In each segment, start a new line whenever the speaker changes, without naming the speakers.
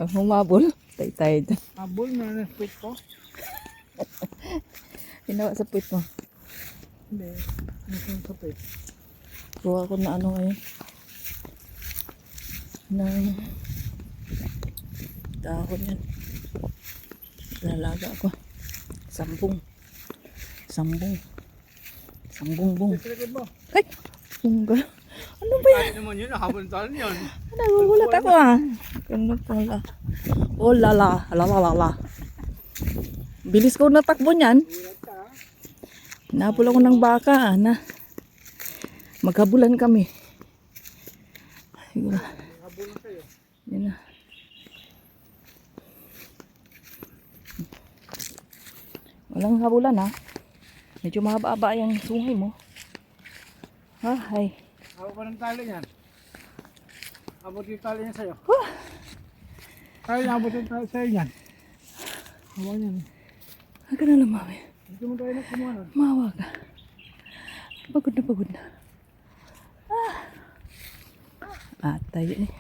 Ang humabol. Tay-tay.
Habol na na-split ko.
Hinawa sa puwit mo.
Hindi. Nasaan sa pet?
Kuha ko na ano ngayon. Ng dahon yan. Lalaga ako. Sambong. Sambong. Sambong-bong.
Record mo.
Ay! Pungga. Ano ba yan?
Ano naman yun? Habol tayo yun.
Nagugulat ako ah. Ano pala? Oh lala. Lala. Bilis ko natakbo niyan. Napul ako ng baka na. Maghabulan kami. Ayun na.
Habulan kayo.
Yun na. Walang habulan ha. Medyo mahaba-haba yung sungay mo. Ay.
Hawak pa ng tali yan. Abot yung tali niya sa'yo.
Huh.
Kaya nabot yung tali sa'yo yan. Hawak yan.
Aga na lang mami.
Hindi mo tayo na kumuha nun.
Mawa ka. Pagod na. Tayo eh.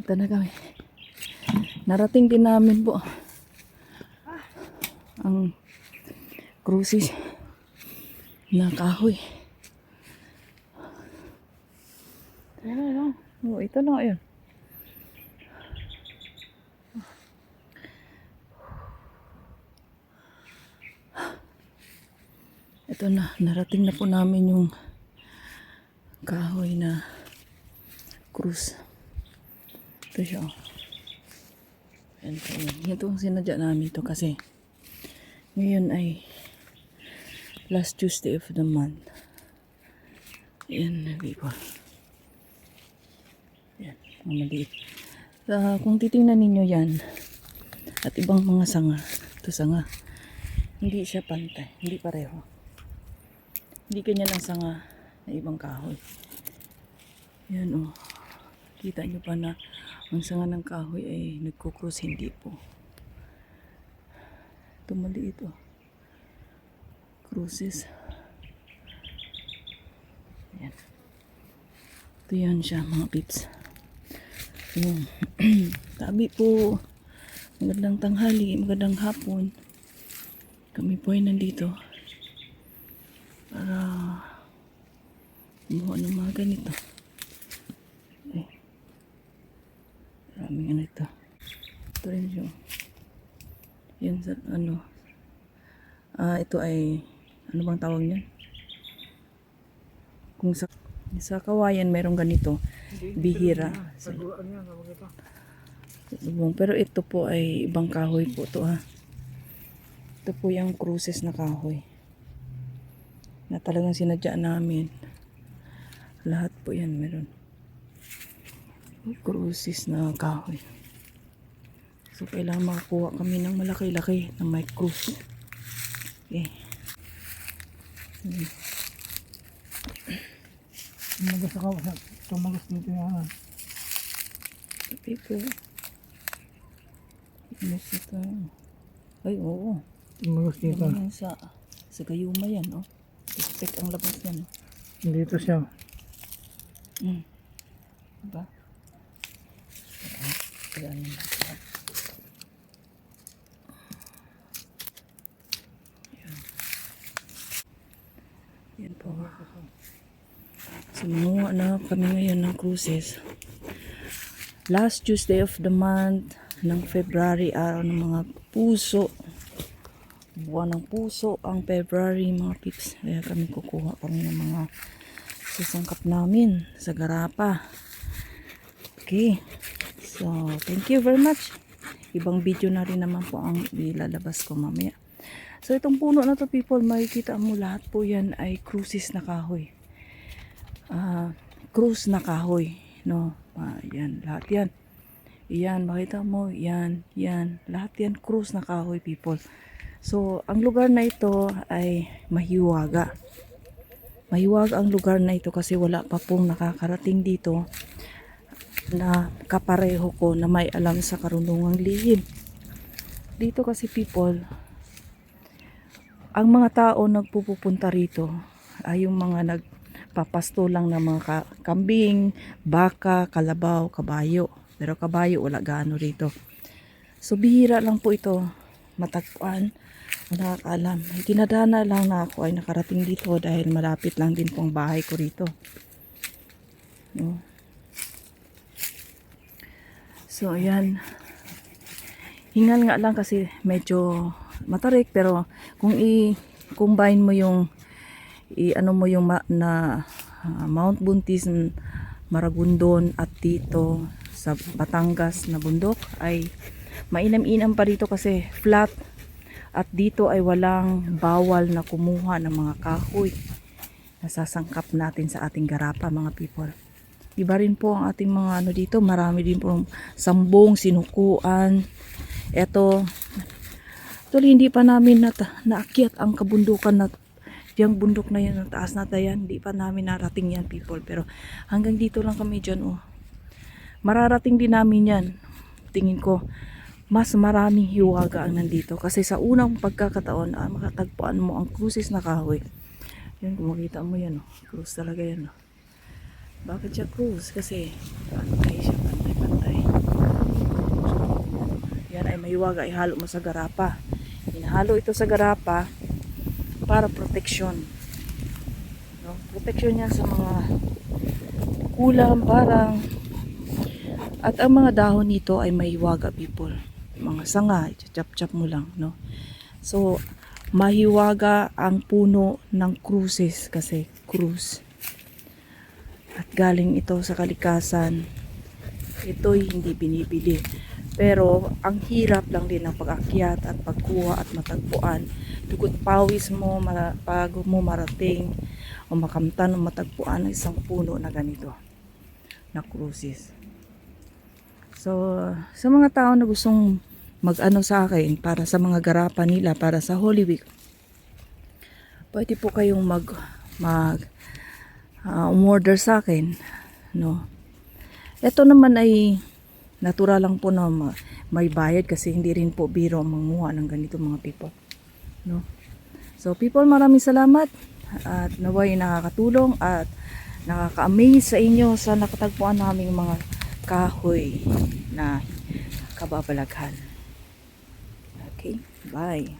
Ito na kami. Narating din namin po ang cruises na kahoy.
Yan na, no?
Oh, ito na yun. Ito na, narating na po namin yung kahoy na cruise. Ito siya. Ito ang sinadya namin to kasi ngayon ay last Tuesday of the month. Ayan, people. Ayan, ang maliit. Kung titingnan ninyo yan at ibang mga sanga, ito sanga, hindi siya pantay, hindi pareho. Hindi ganyan ang sanga na ibang kahoy. Yan o. Kita nyo pa na ang sanga ng kahoy ay nagkukrus, hindi po. Ito maliit o. Cruises. Yan. Ito yan siya mga pips. Yung tabi po. Magandang tanghali, magandang hapon. Kami po ay nandito para kumuha ng mga ganito. Maraming ano ito. Ito rin siya. Yan sa ano. Ito ay ano bang tawag niyan? Kung sa kawayan mayroong ganito. Bihira.
Saguan yan. Ito.
Pero ito po ay ibang kahoy po to ha. Ito po yung cruises na kahoy. Na talagang sinadya namin. Lahat po yan meron. Cruises na kahoy. So kailangan makakuha kami ng malaki-laki na may cruise. Okay.
Tumagas ako. Tumagas dito yan.
Sabi po. Inis ito. Ay oo.
Tumagas dito.
Yan sa gayuma yan oh. Respect ang labas yan.
Dito siya.
Diba? Ayan. Yan po. So, manguha na kami ngayon ng cruises. Last Tuesday of the month ng February, araw ng mga puso. Buwan ng puso ang February, mga pips. Kaya kami kukuha kami ng mga sasangkap namin sa garapa. Okay. So, thank you very much. Ibang video na rin naman po ang ilalabas ko mamaya. So, itong puno na to people, makikita mo lahat po yan ay cruises na kahoy. Cruise na kahoy. No? Yan, lahat yan. Yan, makita mo, yan. Lahat yan, cruise na kahoy people. So, ang lugar na ito ay mahiwaga. Mahiwaga ang lugar na ito kasi wala pa pong nakakarating dito na kapareho ko na may alam sa karunungang lihim. Dito kasi people, ang mga tao nagpupunta rito ay yung mga nagpapasto lang ng mga kambing, baka, kalabaw, kabayo. Pero kabayo wala gaano rito. So bihira lang po ito matagpuan. Nakakaalam. Dinadana lang na ako ay nakarating dito dahil malapit lang din po ang bahay ko rito. No? So ayan. Hingal nga lang kasi medyo matarik, pero kung i-combine mo yung ano mo yung Mount Buntis, Maragondon at dito sa Batangas na bundok ay mainam-inam pa rito kasi flat at dito ay walang bawal na kumuha ng mga kahoy na sasangkap natin sa ating garapa, mga people. Iba rin po ang ating mga ano dito, marami din po sambong, sinukuan. Eto, tuloy hindi pa namin naakyat ang kabundukan na yung bundok na yan, ang taas na yan, hindi pa namin narating yan, people. Pero hanggang dito lang kami dyan, oh. Mararating din namin yan. Tingin ko, mas maraming hiwaga ang nandito. Kasi sa unang pagkakataon, makatagpuan mo ang cruces na kahoy. Yan, kung makita mo yan, oh. Cruise talaga yan, oh. Bakit siya cruise? Kasi pantay siya, pantay-pantay. Yan ay mahiwaga, ihalo mo sa garapa. Hinahalo ito sa garapa para proteksyon. No? Proteksyon yan sa mga kulam, parang. At ang mga dahon nito ay mahiwaga, people. Mga sanga, chap-chap mo lang, no? So, mahiwaga ang puno ng cruces kasi cruise. At galing ito sa kalikasan. Ito'y hindi binibili. Pero ang hirap lang din ng pag-akyat at pagkuha at matagpuan. Dugot pawis mo bago mo marating o makamtan o matagpuan ng isang puno na ganito na cruces. So sa mga tao na gustong mag-ano sa akin para sa mga garapa nila para sa Holy Week, pwede po kayong umorder sa akin, no? Ito naman ay natural lang po na may bayad kasi hindi rin po biro manguha ng ganito, mga people, no? So people, maraming salamat at naway nakakatulong at nakaka-amaze sa inyo sa nakatagpuan naming mga kahoy na kababalaghan. Okay, bye.